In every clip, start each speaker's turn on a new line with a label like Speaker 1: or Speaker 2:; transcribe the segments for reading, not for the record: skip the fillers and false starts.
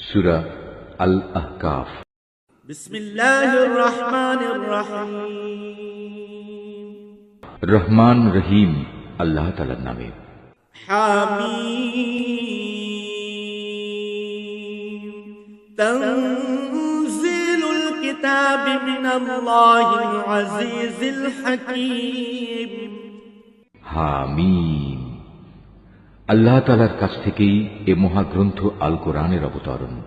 Speaker 1: সূরা আল আহকাফ।
Speaker 2: বিসমিল্লাহির রহমানির রহিম।
Speaker 1: রহমান রহিম আল্লাহ তাআলার নামে।
Speaker 2: হামিম। তানজিলুল কিতাবি মিনাল্লাহিল আজিজিল হাকীম।
Speaker 1: হামিম। আল্লাহ তাআলার কাছ থেকেই এ মহাগ্রন্থ আল কোরআনের অবতরণ,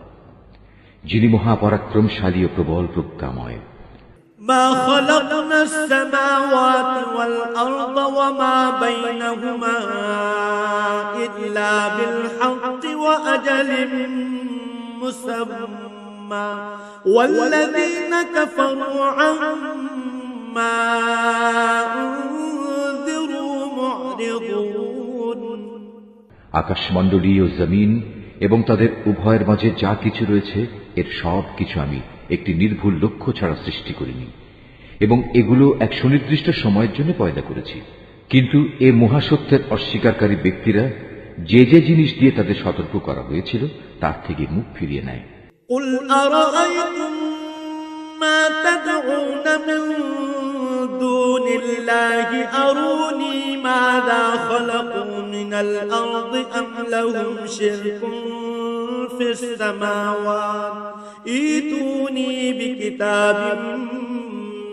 Speaker 1: যিনি মহাপরাক্রমশালী ও প্রবল প্রজ্ঞাময়।
Speaker 2: মা খালাকনাস সামাওয়াতি ওয়াল আরদা ওয়া মা বাইনাহুমা ইল্লা বিল হাক্কি ওয়া আজালিন মুসাম্মা ওয়াল্লাযীনা কাফারু আম্মা উনযিরু মু'রিদুন।
Speaker 1: আকাশমণ্ডলী ও জমিন এবং তাদের উভয়ের মাঝে যা কিছু রয়েছে, এর সব কিছু আমি একটি নির্ভুল লক্ষ্য ছাড়া সৃষ্টি করিনি, এবং এগুলো এক সুনির্দিষ্ট সময়ের জন্য পয়দা করেছি। কিন্তু এ মহাসত্যের অস্বীকারী ব্যক্তিরা যে যে জিনিস দিয়ে তাদের সতর্ক করা হয়েছিল তার থেকে মুখ ফিরিয়ে নেয়।
Speaker 2: قُلْ أَرَأَيْتُمْ مَا تَدْعُونَ مِن دُونِ اللَّهِ أَرُونِي مَاذَا خَلَقُوا مِنَ الْأَرْضِ أَمْ لَهُمْ شِرْكٌ فِي السَّمَاوَاتِ ائْتُونِي بِكِتَابٍ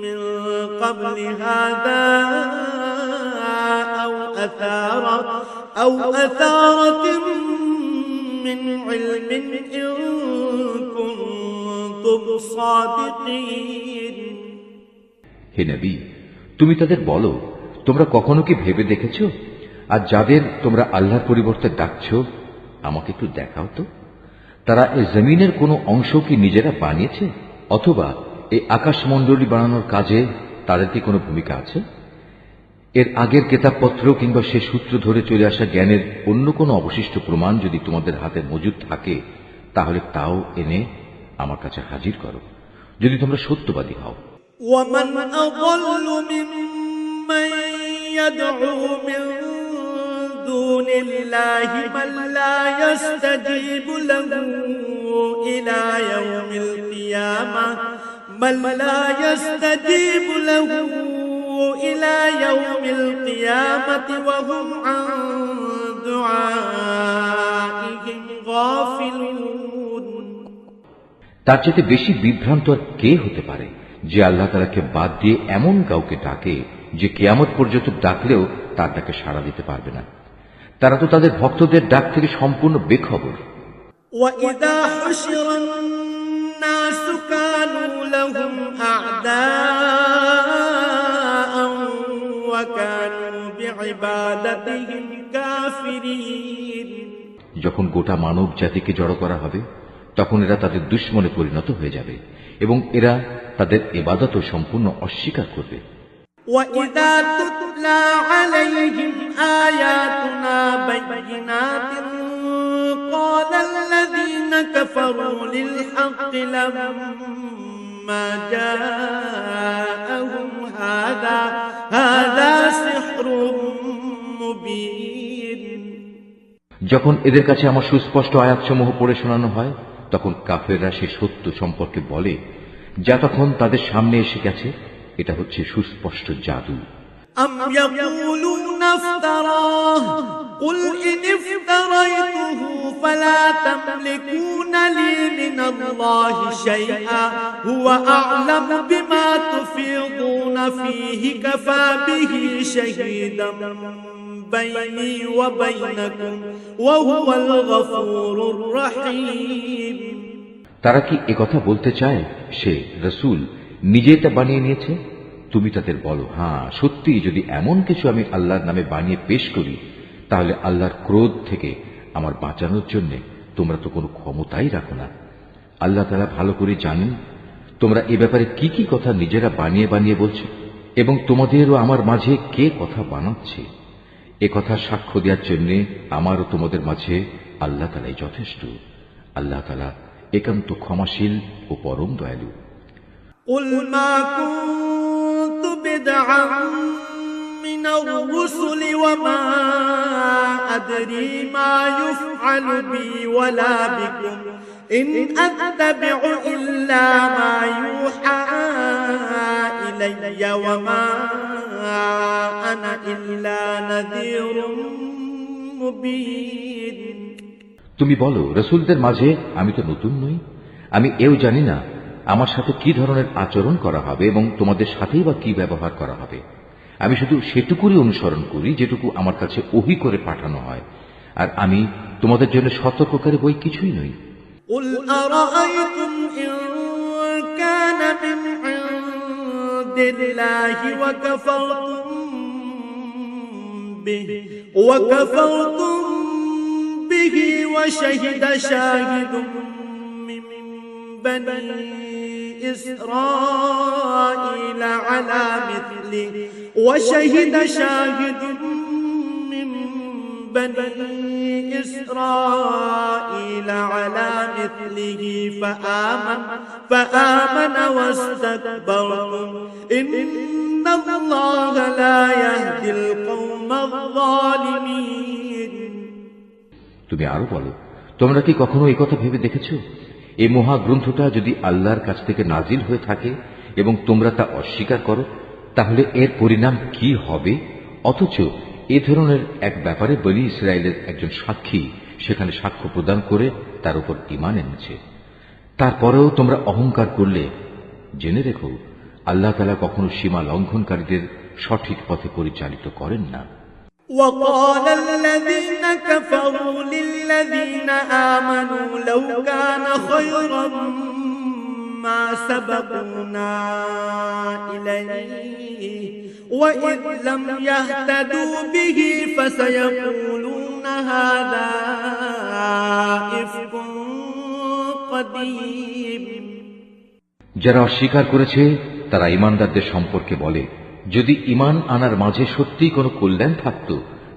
Speaker 2: مِّن قَبْلِ هَٰذَا أَوْ أَثَارَةٍ مِّنْ عِلْمٍ إِن كُنتُمْ صَادِقِينَ।
Speaker 1: হে নবী, তুমি তাদের বলো, তোমরা কখনো কি ভেবে দেখেছ, আর যাদের তোমরা আল্লাহর পরিবর্তে ডাকছ, আমাকে একটু দেখাও তো, তারা এই জমিনের কোনো অংশ কি নিজেরা বানিয়েছে, অথবা এই আকাশমণ্ডলী বানানোর কাজে তাদের কি কোনো ভূমিকা আছে? এর আগের কেতাবপত্র কিংবা সে সূত্র ধরে চলে আসা জ্ঞানের অন্য কোনো অবশিষ্ট প্রমাণ যদি তোমাদের হাতে মজুদ থাকে, তাহলে তাও এনে আমার কাছে হাজির করো, যদি তোমরা সত্যবাদী হও।
Speaker 2: وَمَنْ أَضَلُّ مِمَّن يَدْعُو مِن دُونِ اللَّهِ مَن لَّا يَسْتَجِيبُ لَهُ إِلَىٰ يَوْمِ الْقِيَامَةِ وَهُمْ عَن دُعَائِهِمْ غَافِلُونَ।
Speaker 1: তার চেয়ে বেশি বিভ্রান্ত আর কে হতে পারে যে আল্লাহ তাআলাকে বাদ দিয়ে এমন কাউকে ডাকে যে কিয়ামত পর্যন্ত ডাকলেও তার ডাকে সাড়া দিতে পারবে না। তারা তো তাদের ভক্তদের ডাক থেকে সম্পূর্ণ বেখবর।
Speaker 2: وَإِذَا حُشِرَ النَّاسُ كَانُوا لَهُمْ أَعْدَاءً وَكَانُوا بِعِبَادَتِهِمْ كَافِرِينَ।
Speaker 1: যখন গোটা মানব জাতিকে জড়ো করা হবে, তখন এরা তাদের দুশমনে পরিণত হয়ে যাবে এবং এরা তাদের ইবাদত সম্পূর্ণ অস্বীকার করবে।
Speaker 2: وَإِذَا تُتْلَى عَلَيْهِمْ آيَاتُنَا بَيِّنَاتٍ قَالَ الَّذِينَ كَفَرُوا لِلْحَقِّ لَمَّا جَاءَهُمْ هَذَا سِحْرٌ مُبِينٌ।
Speaker 1: যখন এদের কাছে আমার সুস্পষ্ট আয়াতসমূহ পড়ে শোনানো হয়, তখন কাফেররা সে সত্য সম্পর্কে বলে যা তখন তাদের সামনে এসে গেছে, এটা হচ্ছে সুস্পষ্ট জাদু।
Speaker 2: أَمْ يَقُولُونَ افْتَرَاهُ قُلْ إِنِ افْتَرَيْتُهُ فَلَا تَمْلِكُونَ لِي مِنَ اللَّهِ شَيْئًا هُوَ أَعْلَمُ بِمَا تُفِيضُونَ فِيهِ كَفَى بِهِ شَهِيدًا بَيْنِي وَبَيْنَكُمْ وَهُوَ الْغَفُورُ الرَّحِيمُ।
Speaker 1: তারা কি একথা বলতে চায় সে রাসূল নিজে তা বানিয়ে নিয়েছে? তুমি তাদের বলো, হ্যাঁ সত্যি, যদি এমন কিছু আমি আল্লাহর নামে বানিয়ে পেশ করি, তাহলে আল্লাহর ক্রোধ থেকে আমার বাঁচানোর জন্য তোমরা তো কোনো ক্ষমতাই রাখো না। আল্লাহ তাআলা ভালো করে জানেন তোমরা এ ব্যাপারে কি কি কথা নিজেরা বানিয়ে বানিয়ে বলছো, এবং তোমাদেরও আমার মাঝে কে কথা বানাচ্ছে। এ কথা সাক্ষ্য দেওয়ার জন্য আমার ও তোমাদের মাঝে আল্লাহ তাআলাই যথেষ্ট। আল্লাহ তাআলা একান্ত ক্ষমাশীল ও পরম দয়ালু।
Speaker 2: قُلْ مَا كُنتُ بِدْعًا من الرسل وما أدري ما يفعل بي ولا بكم إن أتبع إلا ما يوحى إلي وما أنا إلا نذير مبين
Speaker 1: তুমি বলো, রসুলদের মাঝে আমি তো নতুন নই, আমি এও জানি না আমার সাথে কি ধরনের আচরণ করা হবে এবং তোমাদের সাথেই বা কি ব্যবহার করা হবে। আমি শুধু সেটুকুরই অনুসরণ করি যেটুকু আমার কাছে ওহী করে পাঠানো হয়, আর আমি তোমাদের জন্য সতর্ককারী বই কিছুই নই।
Speaker 2: قل أرأيتم إن كان من عند الله وكفرتم به وشهد شاهد من بني إسرائيل على مثله وشهد شاهد من بني إسرائيل على مثله فآمن واستكبرتم إن الله لا يهدي القوم الظالمين
Speaker 1: তুমি আরো বলো, তোমরা কি কখনো এই কথা ভেবে দেখেছো, এই মহাগ্রন্থটা যদি আল্লাহর কাছ থেকে নাজিল হয়ে থাকে এবং তোমরা তা অস্বীকার করো, তাহলে এর পরিণাম কি হবে? অথচ এ ধরনের এক ব্যাপারে বনী ইসরায়েলের একজন সাক্ষী সেখানে সাক্ষ্য প্রদান করে তার উপর ঈমান এনেছে। তারপরেও তোমরা অহংকার করলে, জেনে রেখো আল্লাহ তাআলা কখনো সীমা লঙ্ঘনকারীদের সঠিক পথে পরিচালিত করেন না।
Speaker 2: وقال الذين كفروا للذين آمنوا لو كان خيرا ما سبقونا إليه وإذ لم يهتدوا به فسيقولون هذا إفك قديم
Speaker 1: যারা অস্বীকার করেছে তারা ঈমানদারদের সম্পর্কে বলে, যদি ঈমান আনার মাঝে সত্যিই কোনো কল্যাণ থাকত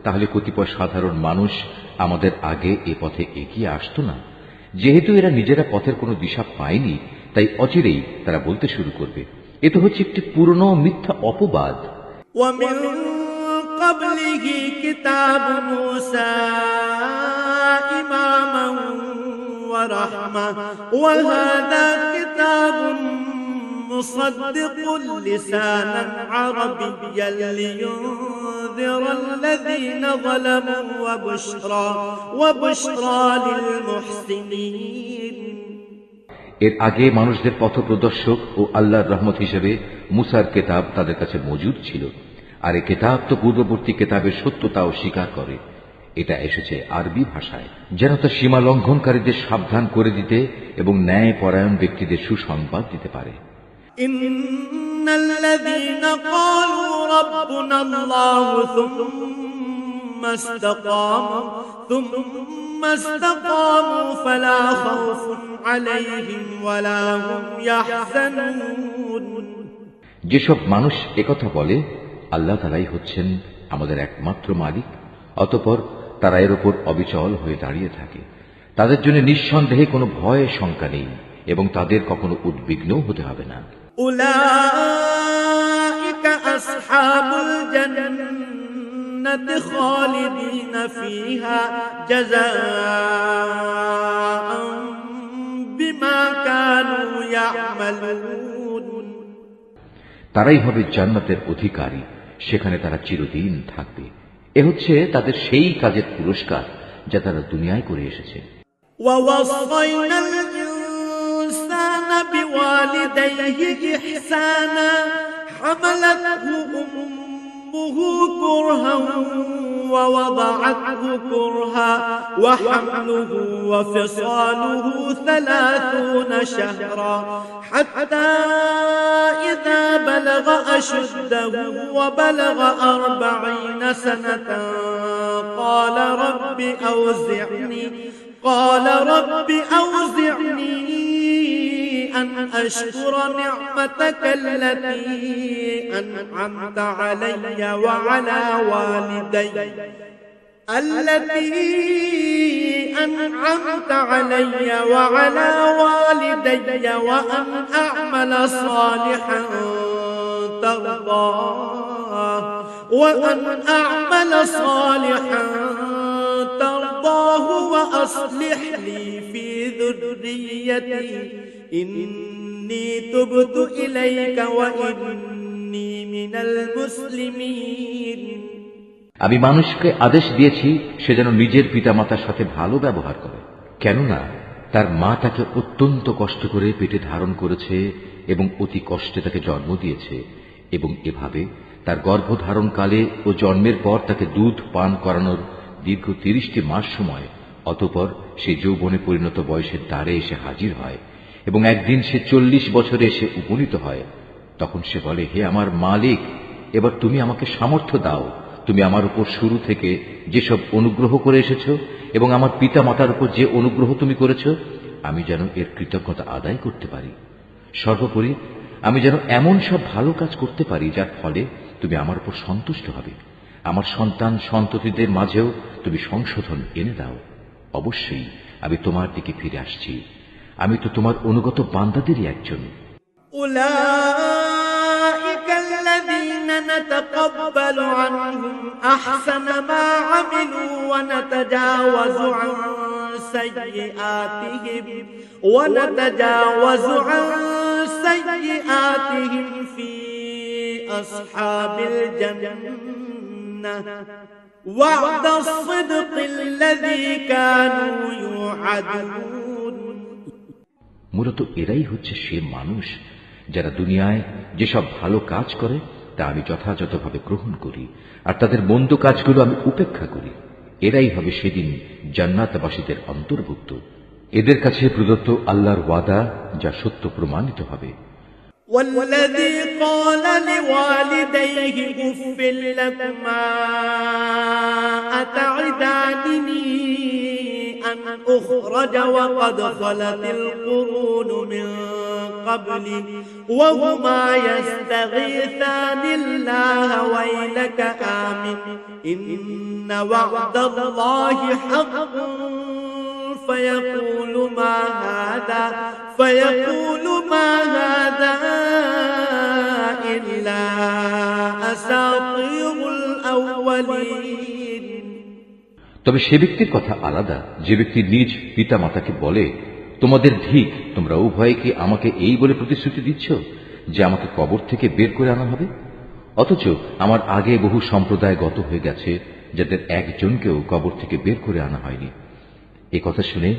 Speaker 1: তাহলে কতিপয় সাধারণ মানুষ আমাদের আগে এ পথে এগিয়ে আসতো না। যেহেতু এরা নিজেরা পথের কোনো দিশা পায়নি, তাই অচিরেই তারা বলতে শুরু করবে, এ তো হচ্ছে একটি পুরনো মিথ্যা অপবাদ।
Speaker 2: ومن قبله كتاب موسى إماما ورحمة وهذا كتاب مصدق لسانا عربيا لينذر الذين ظلموا وبشرى للمحسنين
Speaker 1: এর আগে মানুষদের পথপ্রদর্শক ও আল্লাহর রহমত হিসেবে মুসার কেতাব তাদের কাছে মজুদ ছিল, আর এই কেতাব তো পূর্ববর্তী কেতাবের সত্যতাও স্বীকার করে। এটা এসেছে আরবি ভাষায়, যেন তা সীমা লঙ্ঘনকারীদের সাবধান করে দিতে এবং ন্যায় পরায়ণ ব্যক্তিদের সুসংবাদ দিতে পারে।
Speaker 2: ইন্নাল্লাযীনা ক্বালু রাব্বুনাল্লাহু ثم استقاموا فلا خوف عليهم ولا هم يحزنون
Speaker 1: যেসব মানুষ একথা বলে আল্লাহ তাআলাই হচ্ছেন আমাদের একমাত্র মালিক, অতঃপর তারা এর উপর অবিচল হয়ে দাঁড়িয়ে থাকে, তাদের জন্য নিঃসন্দেহে কোনো ভয় শঙ্কা নেই এবং তাদের কখনো উদ্বিগ্নও হতে হবে না।
Speaker 2: উলাইকা আসহাবুল জান্নাতি খালিদিন ফিহা জাযাআন বিমা কানু ইয়ামালুন,
Speaker 1: তারাই হবে জান্নাতের অধিকারী, সেখানে তারা চিরদিন থাকবে। এ হচ্ছে তাদের সেই কাজের পুরস্কার যা তারা দুনিয়ায় করে এসেছে।
Speaker 2: وَوَصَّيْنَا الْإِنسَانَ بِوَالِدَيْهِ إِحْسَانًا حَمَلَتْهُ أُمُّهُ كُرْهًا وَوَضَعَتْهُ كُرْهًا وَحَمْلُهُ وَفِصَالُهُ 30 شهرا حتى إذا بلغ أشده وبلغ 40 سنة قال رب أوزعني أن أشكر نعمتك التي أنعمت علي وعلى والدي وأن أعمل صالحا ترضاه وأن أعمل صالحا ترضاه وأصلح لي في ذريتي إني تبت إليك وإني من المسلمين
Speaker 1: আমি মানুষকে আদেশ দিয়েছি সে যেন নিজের পিতামাতার সাথে ভালো ব্যবহার করে, কেননা তার মা তাকে অত্যন্ত কষ্ট করে পেটে ধারণ করেছে এবং অতি কষ্টে তাকে জন্ম দিয়েছে, এবং এভাবে তার গর্ভধারণকালে ও জন্মের পর তাকে দুধ পান করানোর দীর্ঘ 30টি মাস সময়, অতঃপর সে যৌবনে পরিণত বয়সের দ্বারে এসে হাজির হয় এবং একদিন সে 40 বছরে এসে উপনীত হয়। তখন সে বলে, হে আমার মালিক, এবার তুমি আমাকে সামর্থ্য দাও। তুমি আমার উপর শুরু থেকে যেসব অনুগ্রহ করে এসেছ এবং আমার পিতা মাতার উপর যে অনুগ্রহ তুমি করেছ, আমি যেন এর কৃতজ্ঞতা আদায় করতে পারি। সর্বোপরি আমি যেন এমন সব ভালো কাজ করতে পারি যার ফলে তুমি আমার উপর সন্তুষ্ট হবে। আমার সন্তান সন্ততিদের মাঝেও তুমি সংশোধন এনে দাও। অবশ্যই আমি তোমার দিকে ফিরে আসছি, আমি তো তোমার অনুগত বান্দাদেরই একজন।
Speaker 2: أولئك الذين نتقبل عنهم أحسن ما عملوا ونتجاوز عن سيئاتهم في أصحاب الجنة وعد الصدق الذي كانوا يوعدون
Speaker 1: মূলত এরাই হচ্ছে সে মানুষ যারা দুনিয়ায় যেসব ভালো কাজ করে তা আমি যথাযথভাবে গ্রহণ করি, আর তাদের মন্দ কাজগুলো আমি উপেক্ষা করি। এরাই হবে সেদিন জান্নাতবাসীদের অন্তর্ভুক্ত। এদের কাছে প্রদত্ত আল্লাহর ওয়াদা যা সত্য প্রমাণিত হবে।
Speaker 2: والذي قال لوالديه أف لكما أتعدانني أن أخرج وقد خلت القرون من قبلي وهما يستغيثان الله ويلك آمن إن وعد الله حق فيقول ما هذا إلا أساطير الأولين
Speaker 1: তবে সে ব্যক্তির কথা আলাদা যে ব্যক্তি নিজ পিতা মাতাকে বলে, তোমাদের ধিক, তোমরা উভয়ে কি আমাকে এই বলে প্রতিশ্রুতি দিচ্ছ যে আমাকে কবর থেকে বের করে আনা হবে, অথচ আমার আগে বহু সম্প্রদায় গত হয়ে গেছে যাদের একজনকেও কবর থেকে বের করে আনা হয়নি। এ কথা শুনে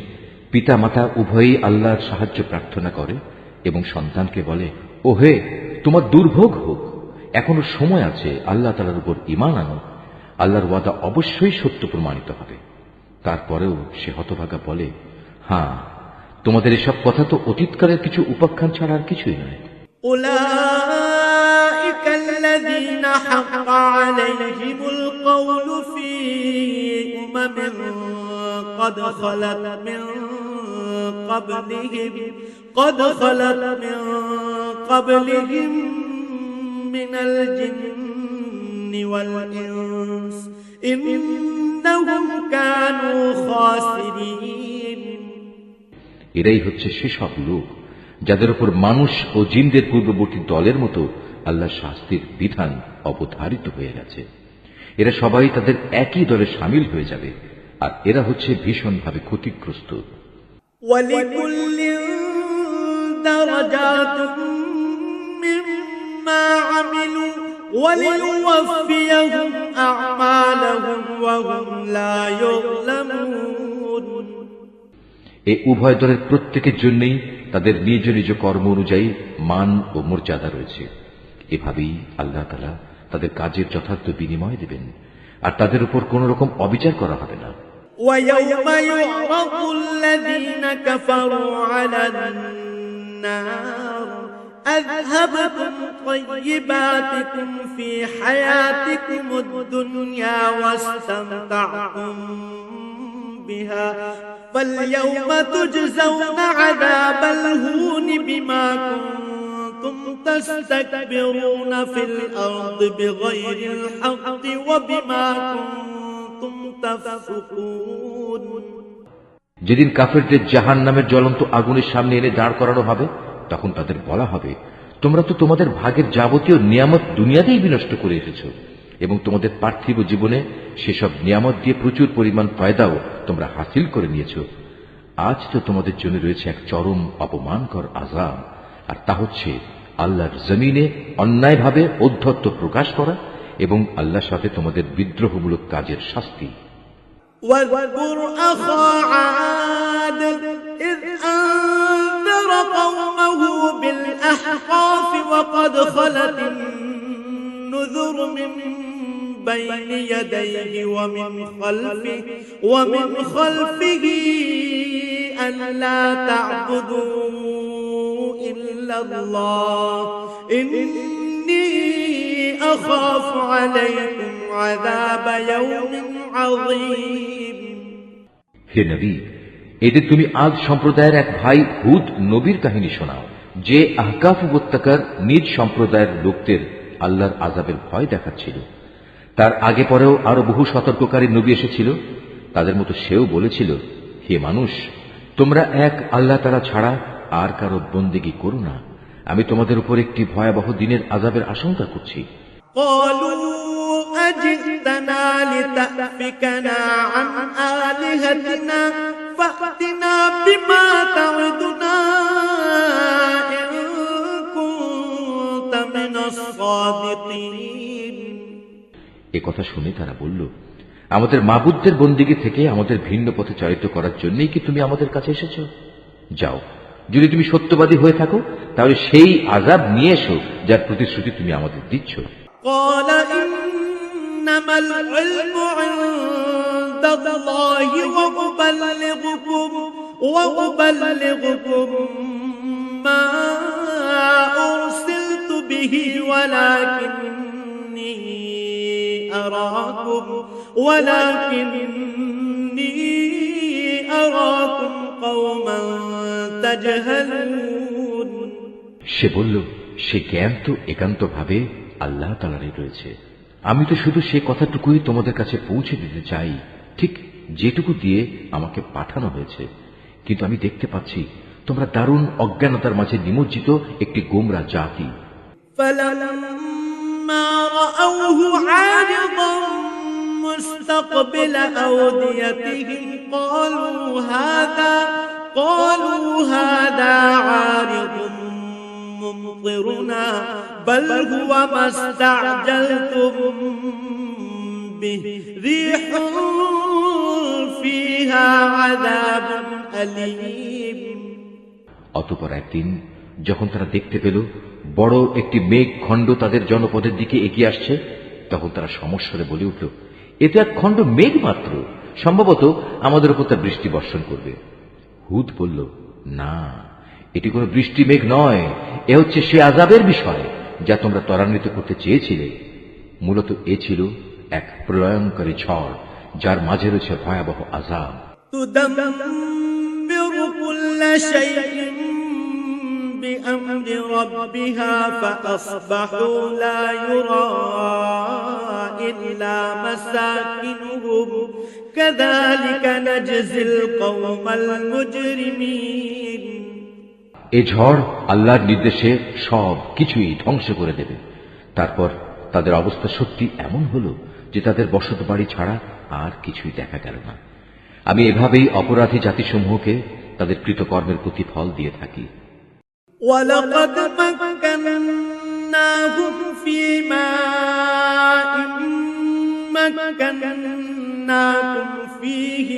Speaker 1: পিতা মাতা উভয়েই আল্লাহর সাহায্য প্রার্থনা করে এবং সন্তানকে বলে, ও হে, তোমার দুর্ভোগ হোক, এখনো সময় আছে, আল্লাহ তাআলার উপর ঈমান আনো, আল্লাহর ওয়াদা অবশ্যই সত্য প্রমাণিত হবে। তারপরেও সে হতভাগা বলে, হ্যাঁ, তোমাদের এসব কথা তো অতীতকালের কিছু উপাখ্যান ছাড়া আর কিছুই নয়।
Speaker 2: أولئك الذين حق عليهم القول في أمم قد خلت من قبلهم من الجن والإنس إنهم كانوا خاسرين
Speaker 1: এরাই হচ্ছে সেসব লোক যাদের উপর মানুষ ও জিনদের পূর্ববর্তী দলের মতো আল্লাহর শাস্তির বিধান অবধারিত হয়ে গেছে। এরা সবাই তাদের একই দলে শামিল হয়ে যাবে, আর এরা হচ্ছে ভীষণভাবে ক্ষতিগ্রস্ত।
Speaker 2: وَلِكُلٍّ دَرَجَاتٌ مِّمَّا عَمِلُوا وَلِيُوَفِّيَهُمْ أَعْمَالَهُمْ وَهُمْ لَا يُظْلَمُونَ
Speaker 1: এই উভয় দলের প্রত্যেকের জন্যই তাদের নিজ নিজ কর্ম অনুযায়ী মান ও মর্যাদা রয়েছে। এভাবেই আল্লাহ তাআলা তাদের কাজের যথার্থ বিনিময় দেবেন, আর তাদের উপর কোন রকম অবিচার করা হবে না।
Speaker 2: وَيَوْمَ يُعْرَضُ الَّذِينَ كَفَرُوا عَلَى النَّارِ أَذْهَبْتُمْ طَيِّبَاتِكُمْ فِي حَيَاتِكُمُ الدُّنْيَا وَاسْتَمْتَعْتُمْ بِهَا فَالْيَوْمَ تُجْزَوْنَ عَذَابَ الْهُونِ بِمَا كُنتُمْ تَسْتَكْبِرُونَ فِي الْأَرْضِ بِغَيْرِ الْحَقِّ وَبِمَا كُنتُمْ تَفْسُقُونَ
Speaker 1: যেদিন কাফেরদের জাহান্নামের জ্বলন্ত আগুনের সামনে এনে দাঁড় করানো হবে, তখন তাদের বলা হবে, তোমরা তো তোমাদের ভাগের যাবতীয় নিয়ামত দুনিয়াতেই বিনষ্ট করে এসেছো, এবং তোমাদের পার্থিব জীবনে সেসব নিয়ামত দিয়ে প্রচুর পরিমাণ ফায়দাও তোমরা হাসিল করে নিয়েছ। আজ তো তোমাদের জন্য রয়েছে এক চরম অপমানকর আযাব, আর তা হচ্ছে আল্লাহর জমিনে অন্যায়ভাবে ঔদ্ধত্য প্রকাশ করা এবং আল্লাহর সাথে তোমাদের বিদ্রোহমূলক কাজের শাস্তি।
Speaker 2: واذكر أخا عاد إذ أنذر قومه بالأحقاف وقد خلت النذر من بين يديه ومن خلفه ألا تعبدوا إلا الله إني أخاف عليكم عذاب يوم عظيم।
Speaker 1: হে নবী, এদের তুমি আদ সম্প্রদায়ের এক ভাই হুদ নবীর কাহিনী শোনাও, যে আহকাফ উপত্যকার নিজ সম্প্রদায়ের লোকদের আল্লাহর আযাবের ভয় দেখাচ্ছিল। তার আগে পরেও আরো বহু সতর্ককারী নবী এসেছিল। তাদের মতো সেও বলেছিল, হে মানুষ, তোমরা এক আল্লাহ তাআলা ছাড়া আর কারো বন্দেগী করো না। আমি তোমাদের উপর একটি ভয়াবহ দিনের আযাবের আশঙ্কা করছি।
Speaker 2: قالوا أجئتنا لتأفكنا عن آلهتنا فأتنا بما تعدنا إن كنت من الصادقين।
Speaker 1: এ কথা শুনে তারা বলল, আমাদের মাবুদদের বন্দিগি থেকে আমাদের ভিন্ন পথে চালিত করার জন্যই কি তুমি আমাদের কাছে এসেছ? যাও, যদি তুমি সত্যবাদী হয়ে থাকো তাহলে সেই আযাব নিয়ে এসো যার প্রতিশ্রুতি তুমি আমাদের দিচ্ছ।
Speaker 2: قال إنما العلم عند الله وأبلغكم ما أرسلت به ولكني أراكم قوما تجهلون।
Speaker 1: সে বলল, সে জ্ঞান তো একান্তভাবে আল্লাহ তাআলারই রয়েছে। আমি তো শুধু সে কথাটুকুই তোমাদের কাছে পৌঁছে দিতে চাই, ঠিক যেটুকু দিয়ে আমাকে পাঠানো হয়েছে। কিন্তু আমি দেখতে পাচ্ছি তোমরা দারুণ অজ্ঞানতার মাঝে নিমজ্জিত একটি গোমরা জাতি।
Speaker 2: فلما رأوه عارضا مستقبل أوديتهم قالوا هذا عارض ممطرنا بل هو ما استعجلتم به ريح فيها عذاب أليم।
Speaker 1: অতঃপর একদিন যখন তারা দেখতে পেল বড় একটি মেঘ খণ্ড তাদের জনপদের দিকে এগিয়ে আসছে, তখন তারা সমস্বরে বলে উঠল, এ তো এক খণ্ড মেঘ মাত্র, সম্ভবত আমাদের উপর তা বৃষ্টি বর্ষণ করবে। হুদ বলল, না, এটি কোনো বৃষ্টি মেঘ নয়, এ হচ্ছে সে আযাবের বিষয় যা তোমরা ত্বরান্বিত করতে চেয়েছিলে। মূলত এ ছিল এক প্রলয়ঙ্করী ঝড় যার মাঝে রয়েছে ভয়াবহ আযাব।
Speaker 2: تدمر كل شيء بأمر ربها فأصبحوا لا يرى إلا مساكنهم كذلك نجزي القوم المجرمين।
Speaker 1: এ ঝড় আল্লাহর নির্দেশে সব কিছুই ধ্বংস করে দেবে। তারপর তাদের অবস্থা সত্যি এমন হলো যে তাদের বসত বাড়ি ছাড়া আর কিছুই দেখা গেল না। আমি এভাবেই অপরাধী জাতিসমূহকে তাদের কৃতকর্মের প্রতিফল দিয়ে থাকি।
Speaker 2: وَلَقَدْ مَكَّنَّاهُمْ فِي مَاءٍ مَكَّنَّاكُمْ فِيهِ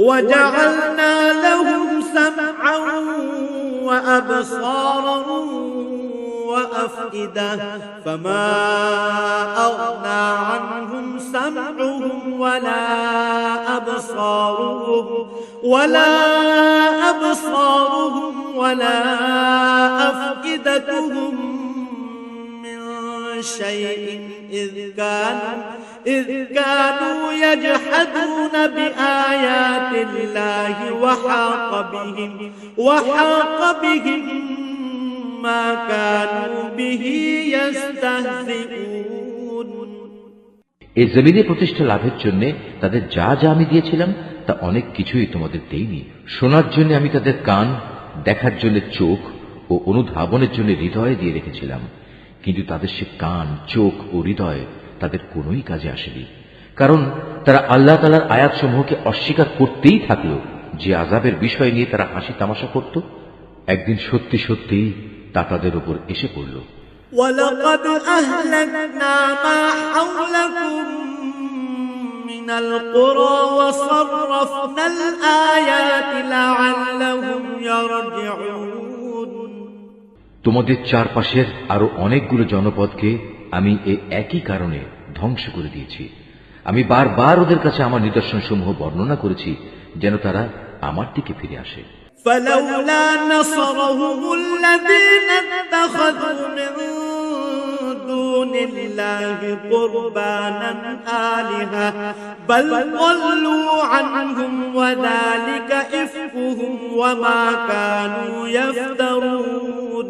Speaker 2: وَجَعَلْنَا لَهُمْ سَمْعًا وَأَبْصَارًا وَأَفْئِدَةً فَمَا أَغْنَى عَنْهُمْ سَمْعُهُمْ وَلَا أبصارهم ولا أفئدتهم من شيء إذ كانوا يجحدون بآيات الله وحاق بهم ما كانوا به يستهزئون।
Speaker 1: এই জমিনে প্রতিষ্ঠা লাভের জন্য তাদের যা যা আমি দিয়েছিলাম তা অনেক কিছুই তোমাদের দেইনি। শোনার জন্য আমি তাদের কান, দেখার জন্য চোখ ও অনুধাবনের জন্য হৃদয় দিয়ে রেখেছিলাম, কিন্তু তাদের সে কান, চোখ ও হৃদয় তাদের কোনোই কাজে আসেনি, কারণ তারা আল্লাহ তাআলার আয়াতসমূহকে অস্বীকার করতেই থাকলো। যে আযাবের বিষয় নিয়ে তারা হাসি তামাশা করত, একদিন সত্যি সত্যি তা তাদের উপর এসে পড়ল।
Speaker 2: وَلَقَدْ أَهْلَكْنَا مَا حَوْلَكُمْ مِنَ الْقُرَى وَصَرَّفْنَا الْآيَاتِ لَعَلَّهُمْ يَرْجِعُونَ।
Speaker 1: তোমাদের চারপাশের আরো অনেকগুলো জনপদকে আমি এই একই কারণে ধ্বংস করে দিয়েছি। আমি বারবার ওদের কাছে আমার নিদর্শনসমূহ বর্ণনা করেছি যেন তারা আমার দিকে ফিরে আসে।
Speaker 2: فلولا نصرهم الذين اتخذوا من دون الله قربانا آلهة بل ضلوا عنهم وذلك إفكهم وما كانوا يفترون।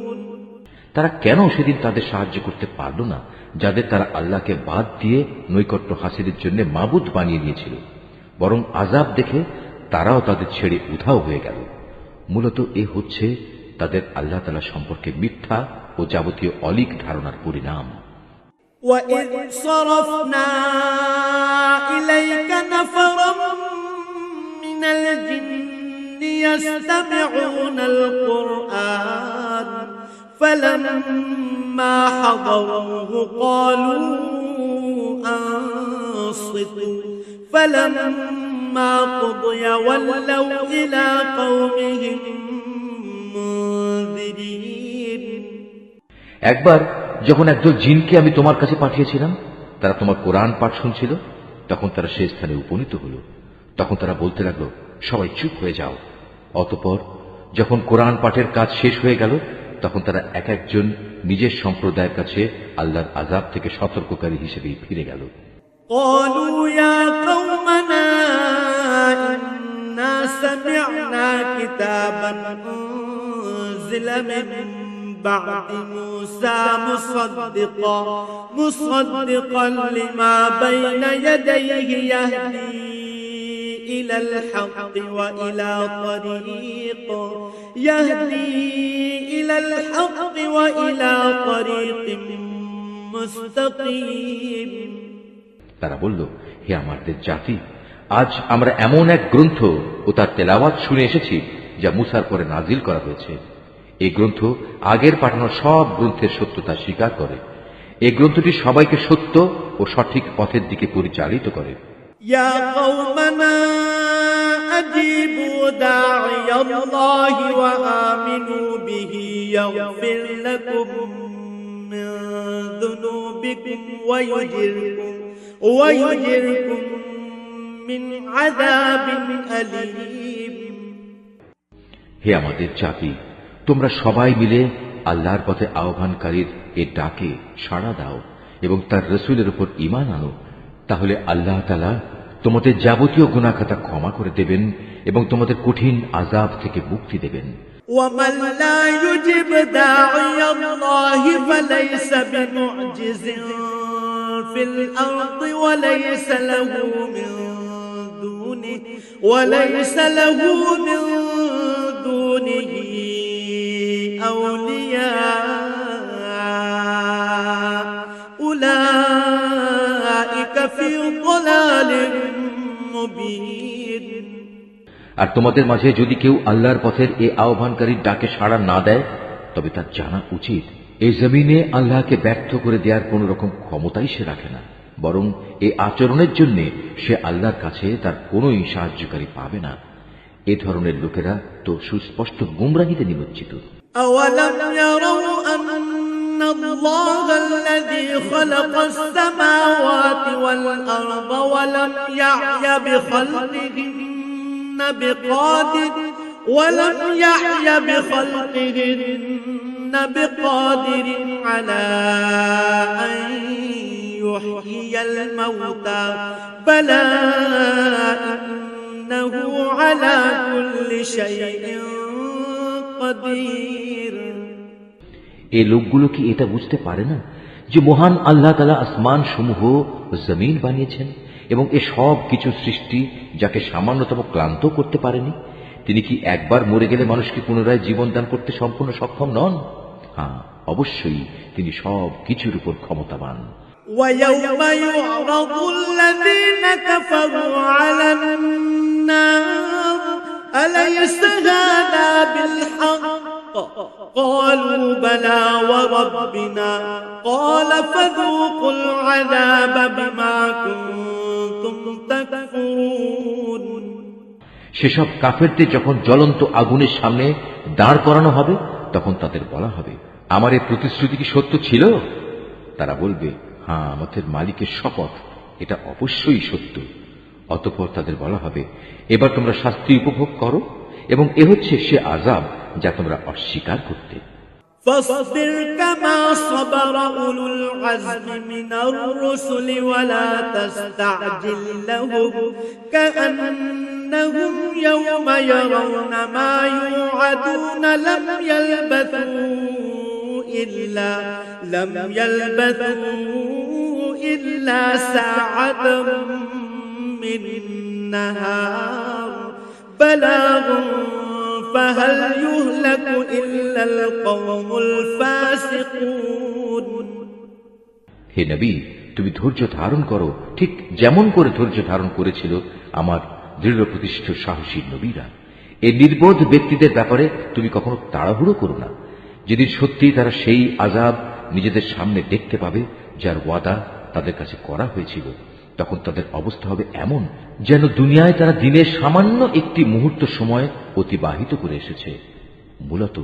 Speaker 1: তারা কেন সেদিন তাদের সাহায্য করতে পারল না, যাদের তারা আল্লাহকে বাদ দিয়ে নৈকট্য হাসিলের জন্য মাবুদ বানিয়ে নিয়েছিল? বরং আযাব দেখে তারাও তাদের ছেড়ে উধাও হয়ে গেল। মূলত এ হচ্ছে তাদের আল্লাহ তাআলা সম্পর্কে মিথ্যা ও যাবতীয় অলীক ধারণার পরিণাম।
Speaker 2: وَإِذْ صَرَفْنَا إِلَيْكَ نَفَرًا مِنَ الْجِنِّ يَسْتَمِعُونَ الْقُرْآنَ فَلَمَّا حَضَرُوهُ قَالُوا أَنصِتُوا فَلَمَّا قُضِيَ وَلَّوْا إِلَى قَوْمِهِمْ مُنذِرِينَ।
Speaker 1: একবার যখন একদল জিনকে আমি তোমার কাছে পাঠিয়েছিলাম, তারা তোমার কোরআন পাঠ শুনছিল, তখন তারা সেই স্থানে উপনীত হল। তখন তারা বলতে লাগলো, সবাই চুপ হয়ে যাও। অতঃপর যখন কোরআন পাঠের কাজ শেষ হয়ে গেল, তখন তারা এক একজন নিজের সম্প্রদায়ের কাছে আল্লাহর আযাব থেকে সতর্ককারী হিসেবে ফিরে গেল।
Speaker 2: قالوا يا قومنا إنا سمعنا كتابا أنزل من بعد موسى مصدقا لما بين يديه يهدي إلى الحق وإلى طريق مستقيم।
Speaker 1: তারা বলল, হে আমাদের জাতি, আজ আমরা এমন এক গ্রন্থ ও তার তেলাওয়াত শুনে এসেছি যা মুসার পরে নাজিল করা হয়েছে। এই গ্রন্থ আগের পাঠানো সব গ্রন্থের সত্যতা স্বীকার করে। এই গ্রন্থটি সবাইকে সত্য ও সঠিক পথের দিকে পরিচালিত করে।
Speaker 2: ইয়া কওমানা আজিবু দাঈয়াল্লাহি ওয়া আমিনু বিহি ইয়াগফির লাকুম মিন যুনুবিকুম ওয়া ইউজিরকুম মিন আযাবিন আলীম।
Speaker 1: হে আমাদের জাতি, তোমরা সবাই মিলে আল্লাহর পথে আহ্বানকারীর এ ডাকে সাড়া দাও এবং তার রাসূলের উপর ঈমান আনো, তাহলে আল্লাহ তাআলা তোমাদের যাবতীয় গুনাহ খাতা ক্ষমা করে দেবেন এবং তোমাদের কঠিন আযাব থেকে মুক্তি দেবেন।
Speaker 2: وَمَن لَّا يُجِبْ دَاعِيَ اللَّهِ فَلَيْسَ بِمُعْجِزٍ فِي الْأَرْضِ وَلَيْسَ لَهُ مِن دُونِهِ أَوْلِيَاءُ أُولَٰئِكَ فِي ضَلَالٍ مُّبِينٍ।
Speaker 1: আর তোমাদের মাঝে যদি কেউ আল্লাহর পথের এই আহ্বানকারীর ডাকে সাড়া না দেয়, তবে তার জানা উচিত এই জমিনে আল্লাহকে ব্যর্থ করে দেওয়ার কোন রকম ক্ষমতাই সে রাখে না, বরং এই আচরণের জন্য সে আল্লাহর কাছে তার কোনই সাহায্যকারী পাবে না। এ ধরনের লোকেরা তো সুস্পষ্ট গুমরাহিতে নিমজ্জিত।
Speaker 2: أَوَلَمْ يَرَوْا أَنَّ اللَّهَ الَّذِي خَلَقَ السَّمَاوَاتِ وَالْأَرْضَ وَلَمْ يَعْيَ بِخَلْقِهِنَّ بِقَادِرٍ عَلَىٰ أَن يُحْيِيَ الْمَوْتَىٰ بَلَىٰ إِنَّهُ عَلَىٰ كُلِّ شَيْءٍ قَدِيرٌ।
Speaker 1: এই লোকগুলো কি এটা বুঝতে পারে না যে মহান আল্লাহ তাআলা আসমান সমূহ ও জমিন বানিয়েছেন এবং এ সব কিছু সৃষ্টি যাকে সামান্যতম ক্লান্ত করতে পারেনি? তিনি কি একবার মরে গেলে মানুষকে পুনরায় জীবন দান করতে সম্পূর্ণ সক্ষম নন? হ্যাঁ, অবশ্যই তিনি সব কিছুর উপর ক্ষমতাবান।
Speaker 2: ويوم يعرض الذين كفروا على النار أليس هذا بالحق قالوا بلى وربنا قال فذوقوا العذاب بما كنتم تكفرون
Speaker 1: সেসব কাফেরদের যখন জ্বলন্ত আগুনের সামনে দাঁড় করানো হবে তখন তাদের বলা হবে, আমার এই প্রতিশ্রুতি কি সত্য ছিল? তারা বলবে, হ্যাঁ, আমাদের মালিকের শপথ, এটা অবশ্যই সত্য। অতঃপর তাদের বলা হবে, এবার তোমরা শাস্তি উপভোগ করো, এবং এ হচ্ছে সে আযাব যা তোমরা অস্বীকার করতে।
Speaker 2: فاصبر كما صبر أولو العزم من الرسل ولا تستعجل لهم كأنهم يوم يرون ما يوعدون لم يلبثوا إلا ساعة من نهار بلاغ فهل يهلك إلا القوم الفاسقون
Speaker 1: হে নবী, তুমি ধৈর্য ধারণ করো, ঠিক যেমন করে ধৈর্য ধারণ করেছিল আমার দৃঢ় প্রতিষ্ঠিত সাহসী নবীরা। এই নির্বোধ ব্যক্তিদের ব্যাপারে তুমি কখনো তাড়াহুড়ো করো না। যেদিন সত্যি তারা সেই আযাব নিজেদের সামনে দেখতে পাবে যার ওয়াদা তাদের কাছে করা হয়েছিল, তখন তাদের অবস্থা হবে এমন যেন দুনিয়ায় তারা দিনের সামান্য একটি মুহূর্ত সময় অতিবাহিত করে এসেছে। মূলত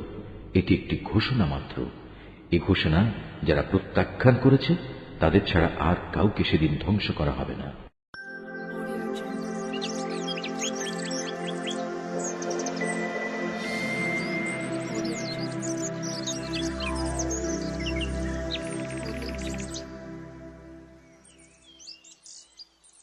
Speaker 1: এটি একটি ঘোষণা মাত্র। এই ঘোষণা যারা প্রত্যাখ্যান করেছে তাদের ছাড়া আর কাউকে সেদিন ধ্বংস করা হবে না।